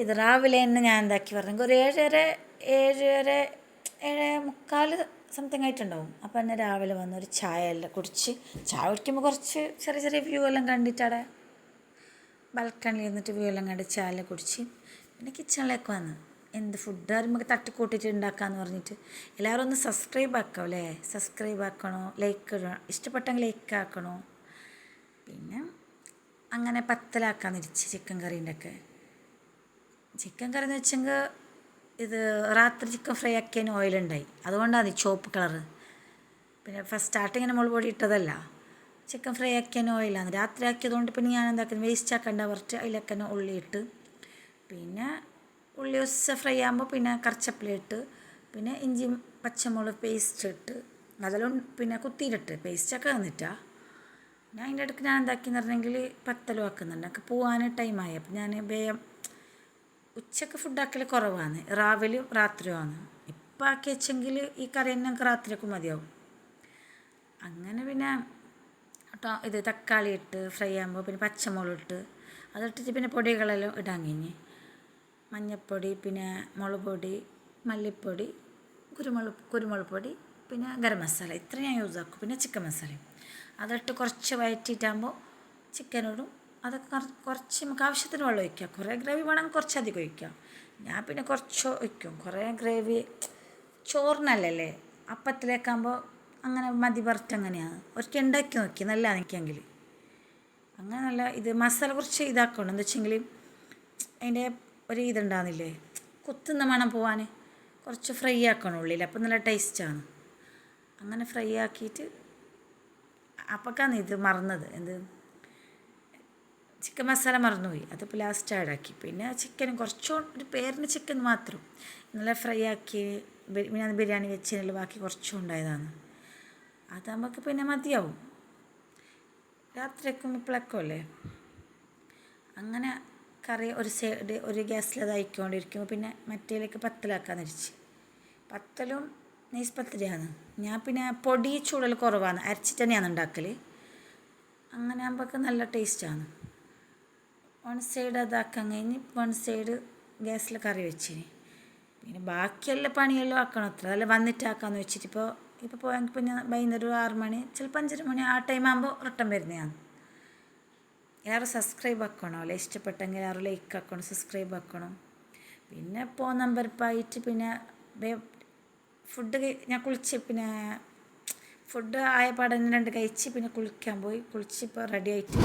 ഇത് രാവിലെ തന്നെ ഞാൻ എന്താക്കി പറഞ്ഞെങ്കിൽ ഒരു 7:30 സംതിങ് ആയിട്ടുണ്ടാവും. അപ്പോൾ തന്നെ രാവിലെ വന്ന് ഒരു ചായ എല്ലാം കുടിച്ച്, ചായ കുടിക്കുമ്പോൾ കുറച്ച് ചെറിയ ചെറിയ വ്യൂ എല്ലാം കണ്ടിട്ട് അവിടെ ബാൽക്കണിയിൽ ഇരുന്നിട്ട് വ്യൂ എല്ലാം കണ്ട് ചായ എല്ലാം കുടിച്ച് പിന്നെ കിച്ചണിലേക്ക് വന്ന് എന്ത് ഫുഡ് നമുക്ക് തട്ടിക്കൂട്ടിയിട്ട് ഉണ്ടാക്കാമെന്ന് പറഞ്ഞിട്ട് എല്ലാവരും ഒന്ന് സബ്സ്ക്രൈബ് ആക്കാം അല്ലേ, സബ്സ്ക്രൈബ് ആക്കണോ, ലൈക്ക് ഇഷ്ടപ്പെട്ടെങ്കിൽ ലൈക്ക് ആക്കണോ. പിന്നെ അങ്ങനെ പത്തലാക്കാന്നിരിച്ച് ചിക്കൻ കറീൻ്റെ ഒക്കെ. ചിക്കൻ കറി എന്ന് വെച്ചെങ്കിൽ ഇത് രാത്രി ചിക്കൻ ഫ്രൈ ആക്കിയതിന് ഓയിലുണ്ടായി, അതുകൊണ്ടാണ് ചുവപ്പ് കളറ്. പിന്നെ ഫസ്റ്റ് സ്റ്റാർട്ടിങ്ങിന് മുളക് പൊടി ഇട്ടതല്ല, ചിക്കൻ ഫ്രൈ ആക്കിയതിന് ഓയിലാണ്. രാത്രി ആക്കിയതുകൊണ്ട് പിന്നെ ഞാൻ എന്താക്കുന്നത്, വേസ്റ്റ് ആക്കണ്ട പറഞ്ഞിട്ട് അതിലൊക്കെ തന്നെ ഉള്ളി ഇട്ട്, പിന്നെ ഉള്ളി ദിവസം ഫ്രൈ ആകുമ്പോൾ പിന്നെ കറിച്ചപ്പിലിട്ട്, പിന്നെ ഇഞ്ചിയും പച്ചമുളക് പേസ്റ്റ് ഇട്ട്, അതെല്ലാം പിന്നെ കുത്തിയിലിട്ട് പേസ്റ്റൊക്കെ വന്നിട്ടാ. ഞാൻ അതിൻ്റെ ഇടയ്ക്ക് ഞാൻ എന്താക്കിയെന്ന് പറഞ്ഞെങ്കിൽ പത്തലും ആക്കുന്നുണ്ട്. എനിക്ക് പോകാൻ ടൈമായി. അപ്പം ഞാൻ വേഗം ഉച്ചക്ക് ഫുഡാക്കൽ കുറവാണ്, രാവിലെയും രാത്രിയുമാണ്. ഇപ്പം ആക്കി വെച്ചെങ്കിൽ ഈ കറി തന്നെ എനിക്ക് രാത്രിയൊക്കെ മതിയാവും. അങ്ങനെ പിന്നെ ഇത് തക്കാളി ഇട്ട് ഫ്രൈ ആകുമ്പോൾ പിന്നെ പച്ചമുളക് ഇട്ട് അതിട്ടിട്ട് പിന്നെ പൊടികളെല്ലാം ഇടാൻ കഴിഞ്ഞ്, മഞ്ഞൾപ്പൊടി, പിന്നെ മുളക് പൊടി, മല്ലിപ്പൊടി, കുരുമുളക് പൊടി, പിന്നെ ഗരം മസാല, ഇത്ര ഞാൻ യൂസ് ആക്കും. പിന്നെ ചിക്കൻ മസാലയും അതിട്ട് കുറച്ച് വഴറ്റിയിട്ടാകുമ്പോൾ ചിക്കനോടും അതൊക്കെ കുറച്ച് നമുക്ക് ആവശ്യത്തിന് വെള്ളം ഒഴിക്കുക. കുറേ ഗ്രേവി വേണമെങ്കിൽ കുറച്ചധികം ഒഴിക്കാം. ഞാൻ പിന്നെ കുറച്ച് ഒഴിക്കും. കുറേ ഗ്രേവി ചോറിനല്ലല്ലേ, അപ്പത്തിലേക്കാകുമ്പോൾ അങ്ങനെ മതി പറഞ്ഞിട്ട് അങ്ങനെയാണ്. ഒരിക്കൽ ഉണ്ടാക്കി നോക്കി നല്ല നിൽക്കെങ്കിൽ അങ്ങനെ നല്ല ഇത് മസാല കുറച്ച് ഇതാക്കണം. എന്താ വെച്ചെങ്കിൽ അതിൻ്റെ ഒരു ഇതുണ്ടാകുന്നില്ലേ, കുത്തുന്ന മണം പോവാൻ കുറച്ച് ഫ്രൈ ആക്കണം ഉള്ളിൽ, അപ്പം നല്ല ടേസ്റ്റാണ്. അങ്ങനെ ഫ്രൈ ആക്കിയിട്ട് അപ്പോഴാണ് ഇത് മറന്നത്, എന്ത് ചിക്കൻ മസാല മറന്നുപോയി, അതിപ്പോൾ ലാസ്റ്റ് ആഡാക്കി. പിന്നെ ചിക്കൻ കുറച്ചോ ഒരു പേരിന് ചിക്കൻ മാത്രം നല്ല ഫ്രൈ ആക്കി ഞാൻ ബിരിയാണി വെച്ചതിൽ ബാക്കി കുറച്ചും ഉണ്ടായതാണ്. അത് നമുക്ക് പിന്നെ മതിയാവും, രാത്രിക്കും ഇപ്പോഴൊക്കെ അല്ലേ. അങ്ങനെ കറി ഒരു സൈഡ് ഒരു ഗ്യാസിൽ അതായിക്കൊണ്ടിരിക്കുമ്പോൾ പിന്നെ മറ്റേലേക്ക് പത്തലാക്കാന്ന് വെച്ച്. പത്തലും നൈസ് പത്തിരിയാണ്. ഞാൻ പിന്നെ പൊടി ചൂടൽ കുറവാണ്, അരച്ചിട്ട് തന്നെയാണ് ഉണ്ടാക്കൽ. അങ്ങനെ ആകുമ്പോഴൊക്കെ നല്ല ടേസ്റ്റാണ്. വൺ സൈഡ് അതാക്കാൻ കഴിഞ്ഞ് വൺ സൈഡ് ഗ്യാസിൽ കറി വെച്ചിന്. പിന്നെ ബാക്കിയെല്ലാം പണിയെല്ലാം ആക്കണം, അത്ര അല്ല വന്നിട്ടാക്കാമെന്ന് വെച്ചിട്ട്. ഇപ്പോൾ പോയെങ്കിൽ പിന്നെ വൈകുന്നേരം 6 മണി ചിലപ്പോൾ 5:30 മണി ആ ടൈം ആകുമ്പോൾ റിട്ടേൺ വരുന്നതാണ്. എല്ലാവരും സബ്സ്ക്രൈബ് ആക്കണം അല്ലേ, ഇഷ്ടപ്പെട്ടെങ്കിൽ എല്ലാവരും ലൈക്ക് ആക്കണം, സബ്സ്ക്രൈബ് ആക്കണം. പിന്നെ നമ്പർപ്പായിട്ട് പിന്നെ ഫുഡ് ഞാൻ കുളിച്ച് പിന്നെ ഫുഡ് ആയ പാടന്നെ 2 കഴിച്ച് പിന്നെ കുളിക്കാൻ പോയി. കുളിച്ച് ഇപ്പോൾ റെഡി ആയിട്ട്